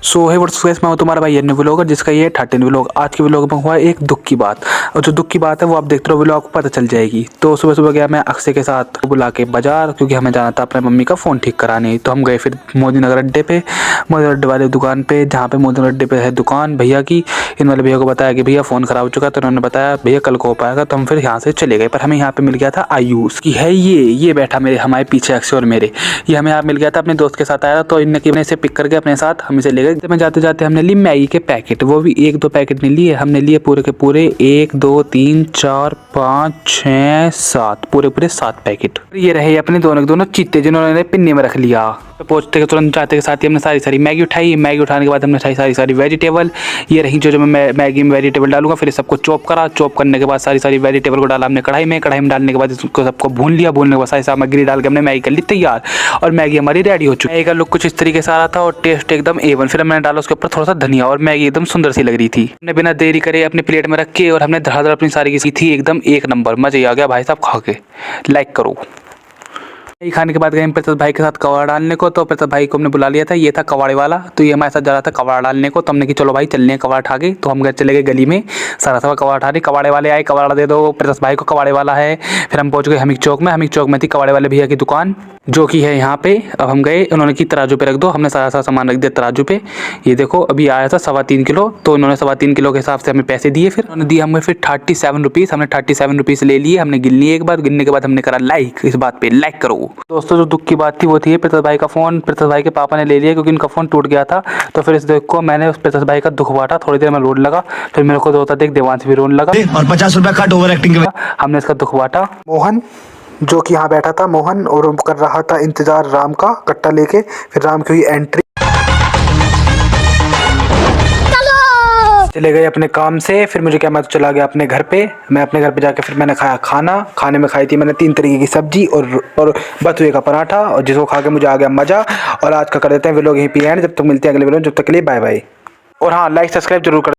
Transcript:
सो है व्हाट्सएप मैं हूं तुम्हारा भाई अन्य व्लॉगर, जिसका ये 13 व्लॉग। आज के व्लॉग में हुआ एक दुख की बात, और जो दुख की बात है वो आप देखते रहो, व्लॉग पता चल जाएगी। तो सुबह सुबह गया मैं अक्षय के साथ बुला के बाजार, क्योंकि हमें जाना था अपने मम्मी का फ़ोन ठीक कराने। तो हम गए फिर मोदी नगर अड्डे पे, मोदी नगर अड्डे वाले दुकान पे, जहाँ पे मोदी नगर अड्डे पे है दुकान भैया की। इन वाले भैया को बताया कि भैया फ़ोन खराब हो चुका, तो उन्होंने बताया भैया कल को हो पाएगा। तो हम फिर यहाँ से चले गए, पर हमें यहाँ पे मिल गया था आयुष की है, ये बैठा मेरे हमारे पीछे अक्षय और मेरे, ये हमें यहाँ मिल गया था, अपने दोस्त के साथ आया था। तो इनने से पिक करके अपने साथ हम इसे ले गए। मैं जाते जाते हमने ली मैगी के पैकेट, वो भी 1-2 पैकेट नहीं लिए, हमने लिए पूरे के पूरे 1 2 3 4 5 6 7 पूरे 7 पैकेट। ये रहे अपने दोनों चीते, जिन्होंने पिन्नी में रख लिया। तो पहुंचते के तुरंत जाते के साथ ही हमने सारी मैगी उठाई। मैगी उठाने के बाद हमने उठाई सारी वेजिटेबल। ये रही जो मैं मैगी में वेजिटेबल डालूंगा। फिर सबको चॉप करा, चॉप करने के बाद सारी वेजिटेबल को डाला हमने कढ़ाई में डालने के बाद इसको सबको भून लिया। भूनने के बाद सारी सामग्री डाल के हमने मैगी कर ली तैयार, और मैगी हमारी रेडी हो चुकी है। मैगी का लुक कुछ इस तरीके से आ रहा था और टेस्ट एकदम A1। फिर हमने डाला उसके ऊपर थोड़ा सा धनिया, और मैगी एकदम सुंदर सी लग रही थी। हमने बिना देरी करे अपने प्लेट में रख के और हमने धड़ाधड़ अपनी सारी की थी एकदम 1 नंबर। मजा ही आ गया भाई साहब खा के। लाइक करो। मैगी खाने के बाद गए प्रसाद भाई के साथ कबाड़ डालने को। तो प्रसाद भाई को हमने बुला लिया था, ये था कबाड़े वाला। तो ये हमारे साथ जा रहा था कबाड़ डालने को। तो हमने कि चलो भाई चलने कबाड़ उठा के। तो हम गए चले गए गली में, सारा कबाड़ उठाने। कबाड़े वाले आए, कबाड़ा दे दो प्रसाद भाई को, कबाड़े वाला है। फिर हम पहुंच गए हमीद चौक में। हमीद चौक में थी कबाड़े वाले भैया की दुकान, जो कि है यहाँ पे। अब हम गए, उन्होंने की तराजू पे रख दो। हमने सारा सामान रख दिया तराजू पे। ये देखो अभी आया था 3.25 किलो। तो इन्होंने 3.25 किलो के हिसाब से हमें पैसे दिए। फिर उन्होंने दिए हमें फिर 37 रुपीज़। हमने 37 रुपीज़ ले लिए, हमने गिन लिए एक बार। गिनने के बाद हमने करा लाइक, इस बात पे लाइक करो। दोस्तों जो दुख की बात थी वो थी प्रसाद भाई का फ़ोन प्रसाद भाई के पापा ने ले लिया, क्योंकि उनका फ़ोन टूट गया था। तो फिर इस दुख को मैंने उस प्रसाद भाई का दुख बांटा। थोड़ी देर में रोने लगा, फिर मेरे को होता देख देवांश भी रोने लगा, और 50 रुपया कट ओवर एक्टिंग के। हमने इसका दुख बांटा। मोहन जो कि यहाँ बैठा था, मोहन, और वो कर रहा था इंतजार राम का कट्टा लेके। फिर राम की हुई एंट्री, चले गए अपने काम से। फिर मुझे क्या, मैं तो चला गया अपने घर पे। मैं अपने घर पे जाके फिर मैंने खाया खाना। खाने में खाई थी मैंने 3 तरीके की सब्जी और बथुए का पराठा, और जिसको खा के मुझे आ गया मजा। और आज का कर देते हैं व्लॉग यहीं पे एंड। जब तक मिलते हैं अगले व्लॉग, जब तक के लिए बाय बाय। और हाँ, लाइक सब्सक्राइब जरूर कर।